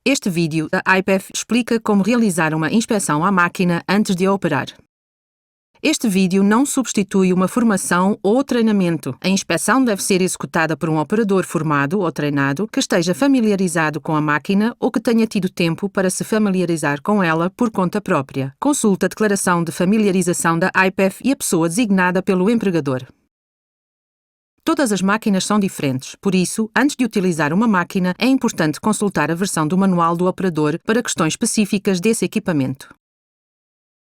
Este vídeo da IPEF explica como realizar uma inspeção à máquina antes de a operar. Este vídeo não substitui uma formação ou treinamento. A inspeção deve ser executada por um operador formado ou treinado que esteja familiarizado com a máquina ou que tenha tido tempo para se familiarizar com ela por conta própria. Consulte a declaração de familiarização da IPEF e a pessoa designada pelo empregador. Todas as máquinas são diferentes, por isso, antes de utilizar uma máquina, é importante consultar a versão do manual do operador para questões específicas desse equipamento.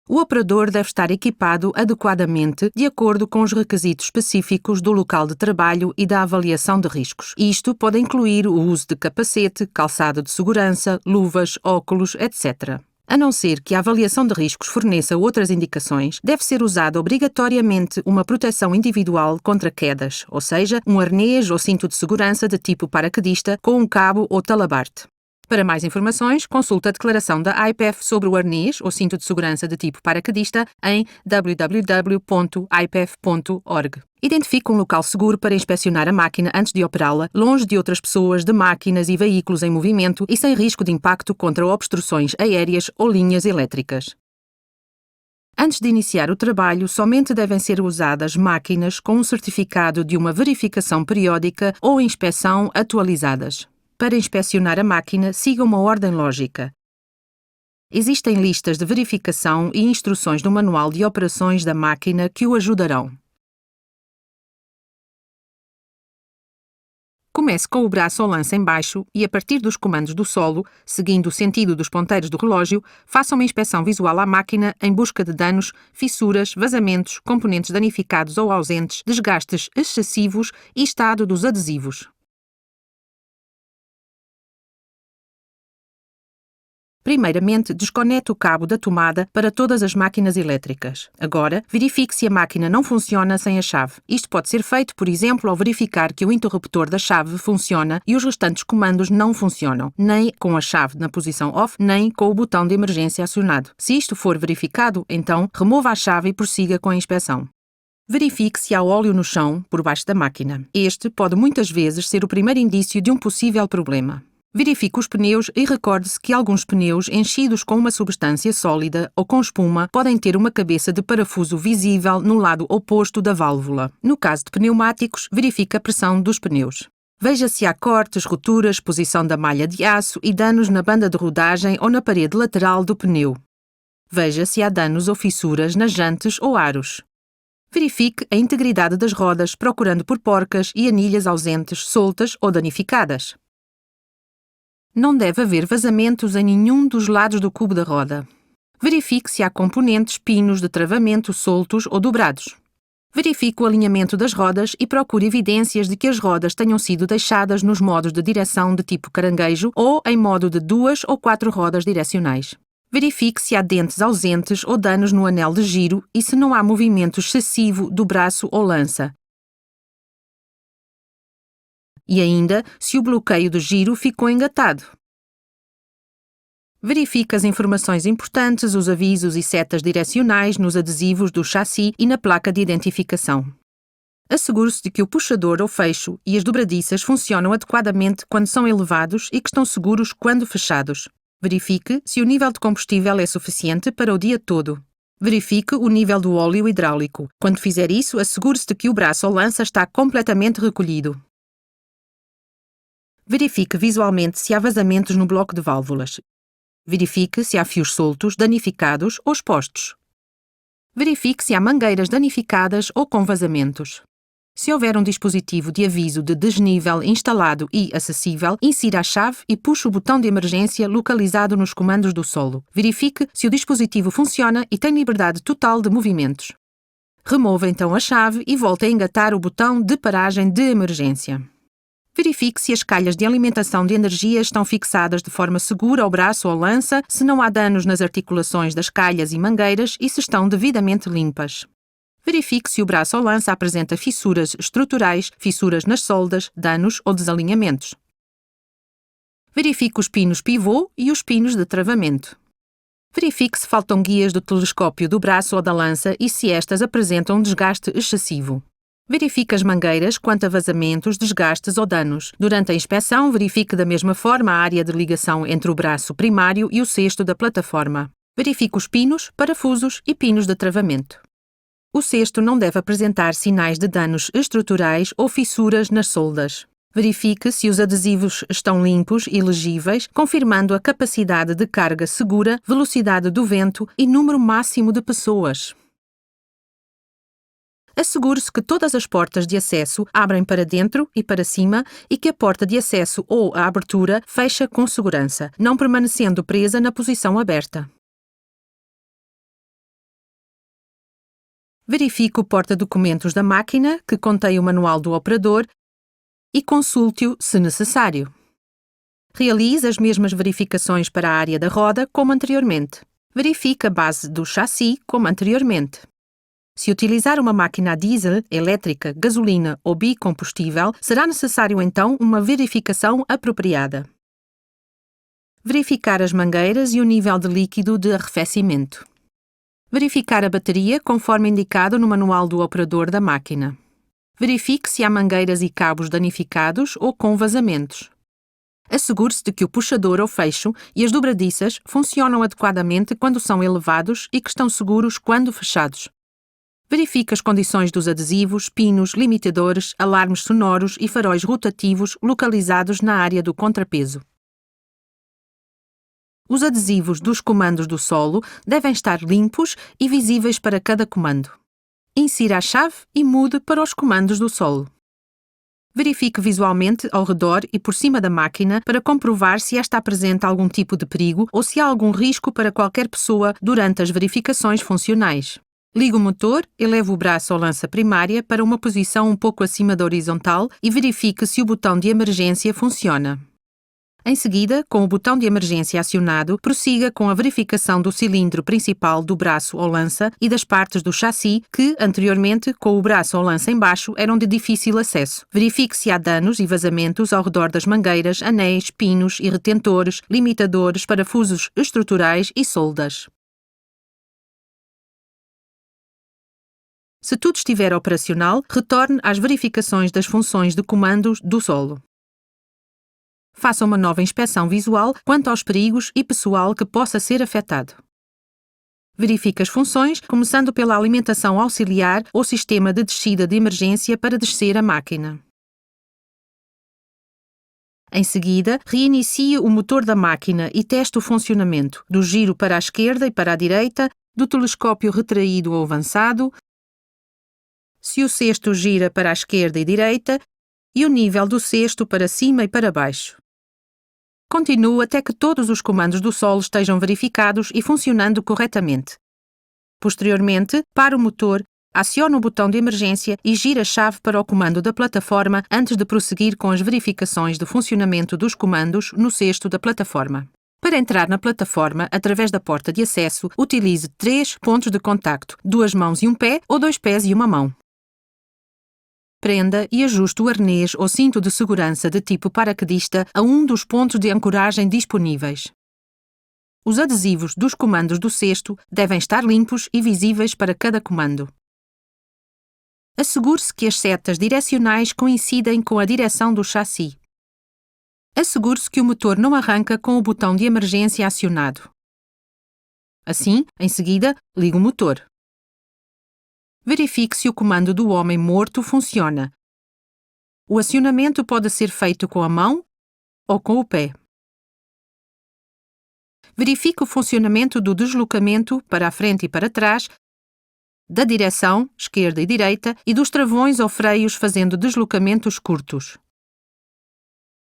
O operador deve estar equipado adequadamente de acordo com os requisitos específicos do local de trabalho e da avaliação de riscos. Isto pode incluir o uso de capacete, calçado de segurança, luvas, óculos, etc. A não ser que a avaliação de riscos forneça outras indicações, deve ser usada obrigatoriamente uma proteção individual contra quedas, ou seja, um arnês ou cinto de segurança de tipo paraquedista com um cabo ou talabarte. Para mais informações, consulte a declaração da IPEF sobre o arnês ou cinto de segurança de tipo paraquedista em www.ipef.org. Identifique um local seguro para inspecionar a máquina antes de operá-la, longe de outras pessoas, de máquinas e veículos em movimento e sem risco de impacto contra obstruções aéreas ou linhas elétricas. Antes de iniciar o trabalho, somente devem ser usadas máquinas com um certificado de uma verificação periódica ou inspeção atualizadas. Para inspecionar a máquina, siga uma ordem lógica. Existem listas de verificação e instruções no manual de operações da máquina que o ajudarão. Comece com o braço ou lança em baixo e, a partir dos comandos do solo, seguindo o sentido dos ponteiros do relógio, faça uma inspeção visual à máquina em busca de danos, fissuras, vazamentos, componentes danificados ou ausentes, desgastes excessivos e estado dos adesivos. Primeiramente, desconecte o cabo da tomada para todas as máquinas elétricas. Agora, verifique se a máquina não funciona sem a chave. Isto pode ser feito, por exemplo, ao verificar que o interruptor da chave funciona e os restantes comandos não funcionam, nem com a chave na posição off, nem com o botão de emergência acionado. Se isto for verificado, então, remova a chave e prossiga com a inspeção. Verifique se há óleo no chão, por baixo da máquina. Este pode muitas vezes ser o primeiro indício de um possível problema. Verifique os pneus e recorde-se que alguns pneus enchidos com uma substância sólida ou com espuma podem ter uma cabeça de parafuso visível no lado oposto da válvula. No caso de pneumáticos, verifique a pressão dos pneus. Veja se há cortes, rupturas, posição da malha de aço e danos na banda de rodagem ou na parede lateral do pneu. Veja se há danos ou fissuras nas jantes ou aros. Verifique a integridade das rodas, procurando por porcas e anilhas ausentes, soltas ou danificadas. Não deve haver vazamentos em nenhum dos lados do cubo da roda. Verifique se há componentes, pinos de travamento soltos ou dobrados. Verifique o alinhamento das rodas e procure evidências de que as rodas tenham sido deixadas nos modos de direção de tipo caranguejo ou em modo de 2 ou 4 rodas direcionais. Verifique se há dentes ausentes ou danos no anel de giro e se não há movimento excessivo do braço ou lança. E ainda, se o bloqueio de giro ficou engatado. Verifique as informações importantes, os avisos e setas direcionais nos adesivos do chassi e na placa de identificação. Assegure-se de que o puxador ou fecho e as dobradiças funcionam adequadamente quando são elevados e que estão seguros quando fechados. Verifique se o nível de combustível é suficiente para o dia todo. Verifique o nível do óleo hidráulico. Quando fizer isso, assegure-se de que o braço ou lança está completamente recolhido. Verifique visualmente se há vazamentos no bloco de válvulas. Verifique se há fios soltos, danificados ou expostos. Verifique se há mangueiras danificadas ou com vazamentos. Se houver um dispositivo de aviso de desnível instalado e acessível, insira a chave e puxe o botão de emergência localizado nos comandos do solo. Verifique se o dispositivo funciona e tem liberdade total de movimentos. Remova então a chave e volte a engatar o botão de paragem de emergência. Verifique se as calhas de alimentação de energia estão fixadas de forma segura ao braço ou lança, se não há danos nas articulações das calhas e mangueiras e se estão devidamente limpas. Verifique se o braço ou lança apresenta fissuras estruturais, fissuras nas soldas, danos ou desalinhamentos. Verifique os pinos pivô e os pinos de travamento. Verifique se faltam guias do telescópio do braço ou da lança e se estas apresentam um desgaste excessivo. Verifique as mangueiras quanto a vazamentos, desgastes ou danos. Durante a inspeção, verifique da mesma forma a área de ligação entre o braço primário e o cesto da plataforma. Verifique os pinos, parafusos e pinos de travamento. O cesto não deve apresentar sinais de danos estruturais ou fissuras nas soldas. Verifique se os adesivos estão limpos e legíveis, confirmando a capacidade de carga segura, velocidade do vento e número máximo de pessoas. Assegure-se que todas as portas de acesso abrem para dentro e para cima e que a porta de acesso ou a abertura fecha com segurança, não permanecendo presa na posição aberta. Verifique o porta-documentos da máquina, que contém o manual do operador, e consulte-o se necessário. Realize as mesmas verificações para a área da roda como anteriormente. Verifique a base do chassi como anteriormente. Se utilizar uma máquina a diesel, elétrica, gasolina ou bicombustível, será necessário então uma verificação apropriada. Verificar as mangueiras e o nível de líquido de arrefecimento. Verificar a bateria conforme indicado no manual do operador da máquina. Verifique se há mangueiras e cabos danificados ou com vazamentos. Assegure-se de que o puxador ou fecho e as dobradiças funcionam adequadamente quando são elevados e que estão seguros quando fechados. Verifique as condições dos adesivos, pinos, limitadores, alarmes sonoros e faróis rotativos localizados na área do contrapeso. Os adesivos dos comandos do solo devem estar limpos e visíveis para cada comando. Insira a chave e mude para os comandos do solo. Verifique visualmente ao redor e por cima da máquina para comprovar se esta apresenta algum tipo de perigo ou se há algum risco para qualquer pessoa durante as verificações funcionais. Ligue o motor, eleve o braço ou lança primária para uma posição um pouco acima da horizontal e verifique se o botão de emergência funciona. Em seguida, com o botão de emergência acionado, prossiga com a verificação do cilindro principal do braço ou lança e das partes do chassi que, anteriormente, com o braço ou lança em baixo, eram de difícil acesso. Verifique se há danos e vazamentos ao redor das mangueiras, anéis, pinos e retentores, limitadores, parafusos estruturais e soldas. Se tudo estiver operacional, retorne às verificações das funções de comandos do solo. Faça uma nova inspeção visual quanto aos perigos e pessoal que possa ser afetado. Verifique as funções, começando pela alimentação auxiliar ou sistema de descida de emergência para descer a máquina. Em seguida, reinicie o motor da máquina e teste o funcionamento do giro para a esquerda e para a direita, do telescópio retraído ou avançado, se o cesto gira para a esquerda e direita e o nível do cesto para cima e para baixo. Continue até que todos os comandos do solo estejam verificados e funcionando corretamente. Posteriormente, pare o motor, acione o botão de emergência e gire a chave para o comando da plataforma antes de prosseguir com as verificações de funcionamento dos comandos no cesto da plataforma. Para entrar na plataforma, através da porta de acesso, utilize 3 pontos de contacto, 2 mãos e um pé ou 2 pés e uma mão. Prenda e ajuste o arnês ou cinto de segurança de tipo paraquedista a um dos pontos de ancoragem disponíveis. Os adesivos dos comandos do cesto devem estar limpos e visíveis para cada comando. Assegure-se que as setas direcionais coincidem com a direção do chassi. Assegure-se que o motor não arranca com o botão de emergência acionado. Assim, em seguida, ligue o motor. Verifique se o comando do homem morto funciona. O acionamento pode ser feito com a mão ou com o pé. Verifique o funcionamento do deslocamento para a frente e para trás, da direção, esquerda e direita, e dos travões ou freios fazendo deslocamentos curtos.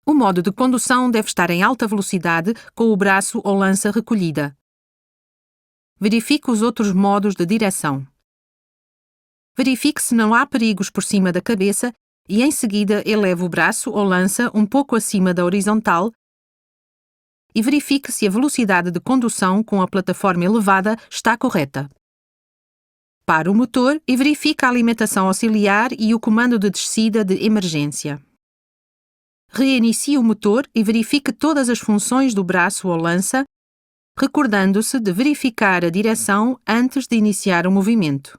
O modo de condução deve estar em alta velocidade com o braço ou lança recolhida. Verifique os outros modos de direção. Verifique se não há perigos por cima da cabeça e, em seguida, eleve o braço ou lança um pouco acima da horizontal e verifique se a velocidade de condução com a plataforma elevada está correta. Pare o motor e verifique a alimentação auxiliar e o comando de descida de emergência. Reinicie o motor e verifique todas as funções do braço ou lança, recordando-se de verificar a direção antes de iniciar o movimento.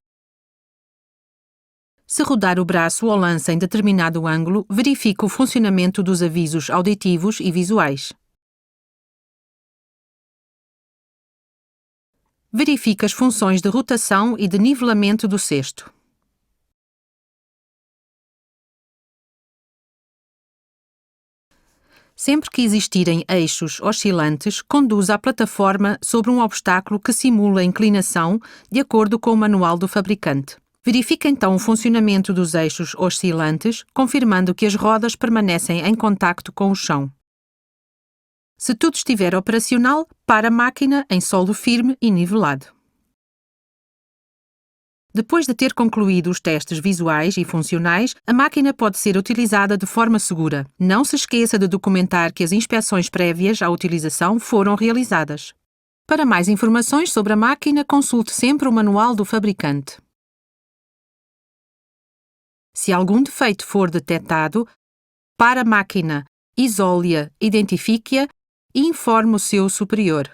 Se rodar o braço ou lança em determinado ângulo, verifique o funcionamento dos avisos auditivos e visuais. Verifique as funções de rotação e de nivelamento do cesto. Sempre que existirem eixos oscilantes, conduza a plataforma sobre um obstáculo que simula inclinação, de acordo com o manual do fabricante. Verifique então o funcionamento dos eixos oscilantes, confirmando que as rodas permanecem em contacto com o chão. Se tudo estiver operacional, pare a máquina em solo firme e nivelado. Depois de ter concluído os testes visuais e funcionais, a máquina pode ser utilizada de forma segura. Não se esqueça de documentar que as inspeções prévias à utilização foram realizadas. Para mais informações sobre a máquina, consulte sempre o manual do fabricante. Se algum defeito for detectado, pare a máquina, isole-a, identifique-a e informe o seu superior.